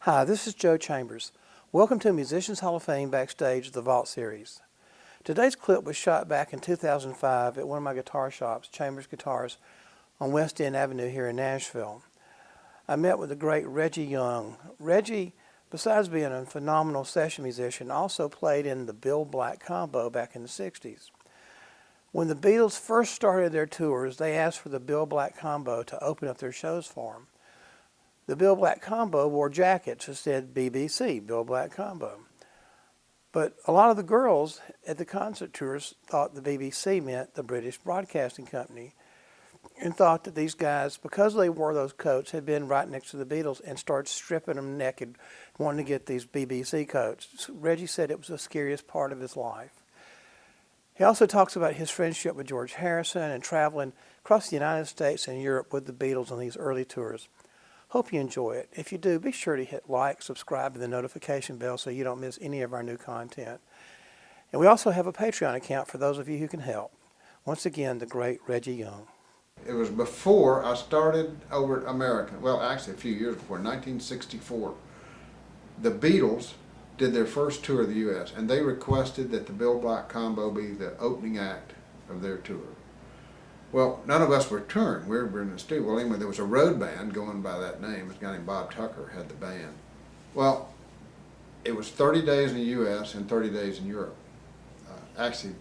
Hi, this is Joe Chambers. Welcome to Musicians Hall of Fame Backstage of the Vault Series. Today's clip was shot back in 2005 at one of my guitar shops, Chambers Guitars, on West End Avenue here in Nashville. I met with the great Reggie Young. Reggie, besides being a phenomenal session musician, also played in the Bill Black combo back in the 60s. When the Beatles first started their tours, they asked for the Bill Black combo to open up their shows for them. The Bill Black combo wore jackets that said BBC, Bill Black combo. But a lot of the girls at the concert tours thought the BBC meant the British Broadcasting Company and thought that these guys, because they wore those coats, had been right next to the Beatles and started stripping them naked, wanting to get these BBC coats. Reggie said it was the scariest part of his life. He also talks about his friendship with George Harrison and traveling across the United States and Europe with the Beatles on these early tours. Hope you enjoy it. If you do, be sure to hit like, subscribe, and the notification bell so you don't miss any of our new content. And we also have a Patreon account for those of you who can help. Once again, the great Reggie Young. It was before I started over at American. Well, actually a few years before, 1964. The Beatles did their first tour of the U.S. and they requested that the Bill Black combo be the opening act of their tour. Well, none of us were touring. We were in the studio. Well, anyway, there was a road band going by that name. A guy named Bob Tucker had the band. Well, it was 30 days in the U.S. and 30 days in Europe. Actually,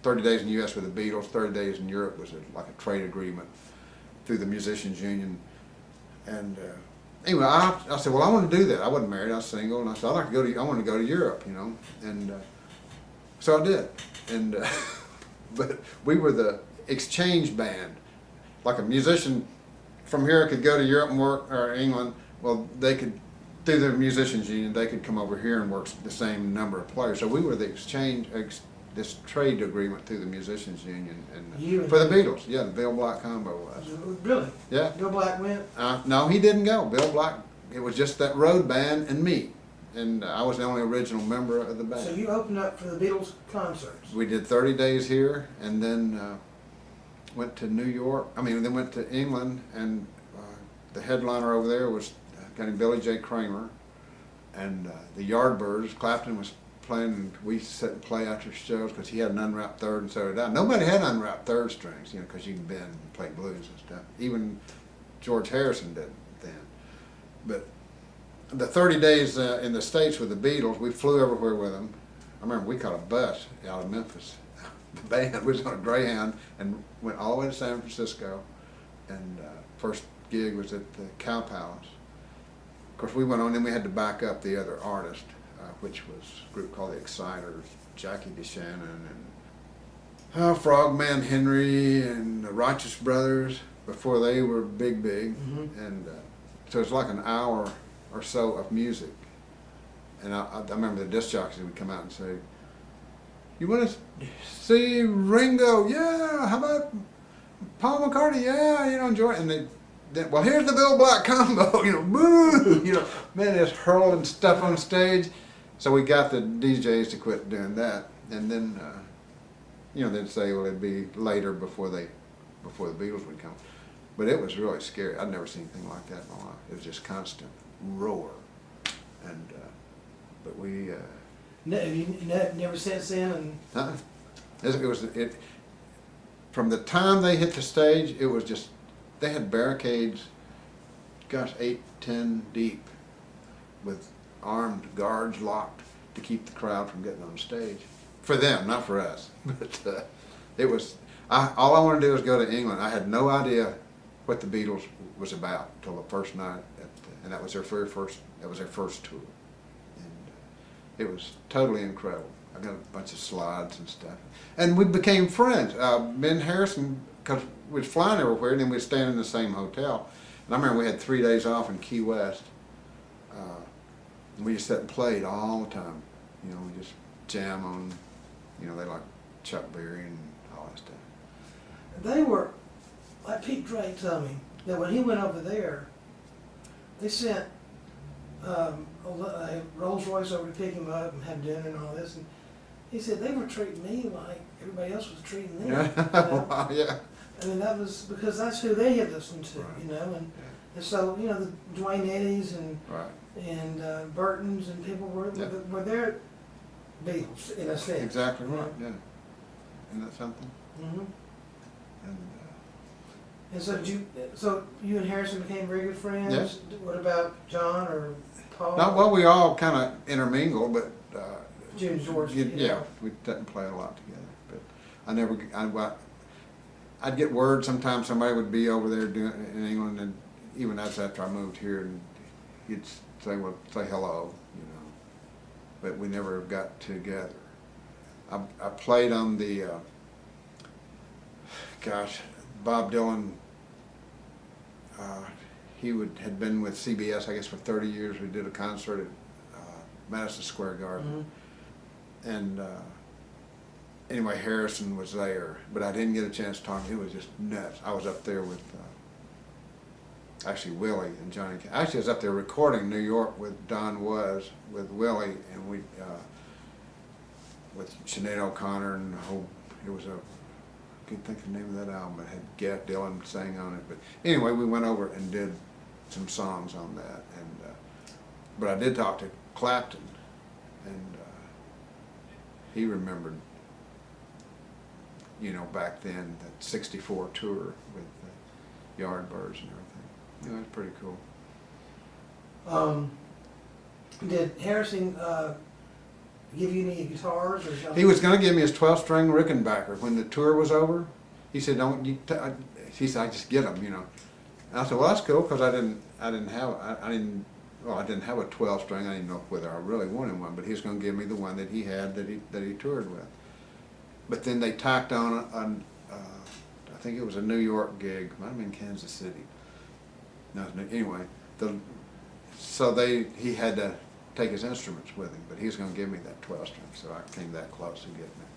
30 days in the U.S. with the Beatles, 30 days in Europe was like a trade agreement through the Musicians Union. And anyway, I said, well, I want to do that. I wasn't married. I was single, and I said, I want to go to Europe, you know. And so I did. And but we were the exchange band. Like a musician from here could go to Europe and work, or England. Well, they could, through the Musicians Union, they could come over here and work the same number of players. So we were the exchange, this trade agreement through the Musicians Union, and for the Beatles. Yeah, the Bill Black combo was. Really? Yeah. Bill Black went? No, he didn't go. Bill Black, it was just that road band and me. And I was the only original member of the band. So you opened up for the Beatles concerts? We did 30 days here, and then went to New York. Then went to England, and the headliner over there was a guy named Billy J. Kramer, and the Yardbirds. Clapton was playing, and we sit and play after shows because he had an unwrapped third, and so did I. Nobody had unwrapped third strings, you know, because you can bend and play blues and stuff. Even George Harrison didn't then. But the 30 days in the States with the Beatles, we flew everywhere with them. I remember we caught a bus out of Memphis. The band was on a Greyhound and went all the way to San Francisco, and first gig was at the Cow Palace. Of course, we went on, and we had to back up the other artist, which was a group called the Exciters, Jackie DeShannon and Frogman Henry and the Righteous Brothers before they were big. Mm-hmm. And so it's like an hour or so of music. And I remember the disc jockeys would come out and say, "You want to see Ringo? Yeah. How about Paul McCartney? Yeah. You know, enjoy it." And then, well, here's the Bill Black combo. You know, boo. You know, man, just hurling stuff on stage. So we got the DJs to quit doing that, and then, you know, they'd say, well, it'd be later before the Beatles would come. But it was really scary. I'd never seen anything like that in my life. It was just constant roar, and but we. No, you never since then? And It from the time they hit the stage, it was just, they had barricades, gosh, 8, 10 deep, with armed guards locked to keep the crowd from getting on stage. For them, not for us. But it was, all I wanted to do was go to England. I had no idea what the Beatles was about until the first night, and that was their very first, that was their first tour. It was totally incredible. I got a bunch of slides and stuff. And we became friends. Ben Harrison, because we was flying everywhere, and then we'd stay in the same hotel. And I remember we had 3 days off in Key West. And we just sat and played all the time. You know, we just jam on, you know, they like Chuck Berry and all that stuff. They were, like Pete Drake told me, that when he went over there, they sent a Rolls Royce over to pick him up and have dinner and all this, and he said they were treating me like everybody else was treating them. Yeah. You know? Wow, yeah. I mean, that was because that's who they had listened to, Right. you know, and, Yeah. and so, you know, the Dwayne Eddies and Right. and Burton's and people Yeah. were their Beatles in a sense. Exactly right, yeah. Isn't that something? Mm-hmm. And, And so you and Harrison became very good friends? Yes. What about John or Paul? not, well, we all kind of intermingled, but, June and George, you yeah, know. we didn't play a lot together. But I'd get word sometimes somebody would be over there doing in England, and even that's after I moved here, and he'd say, well, say hello, you know. But we never got together. I played on the, Bob Dylan. Had been with CBS, I guess, for 30 years. We did a concert at Madison Square Garden. Mhm. And anyway, Harrison was there, but I didn't get a chance to talk to him. It was just nuts. I was up there with actually Willie and Johnny. Actually, I was up there recording New York with Don Was with Willie, and we with Sinead O'Connor and the whole. It was a. I can't think of the name of that album. It had Gap Dylan sang on it, but anyway, we went over and did some songs on that, and but I did talk to Clapton, and he remembered, you know, back then that '64 tour with the Yardbirds and everything. You know, it was pretty cool. Did Harrison give you any guitars or something? He was going to give me his 12-string Rickenbacker when the tour was over. He said, "Don't you?" He said, "I just get them, you know." And I said, "Well, that's cool," because I didn't have a 12-string. I didn't know whether I really wanted one, but he was going to give me the one that he had that he toured with. But then they tacked on I think it was a New York gig. Might have been Kansas City. No, anyway, he had to take his instruments with him, but he was going to give me that 12-string, so I came that close to getting it.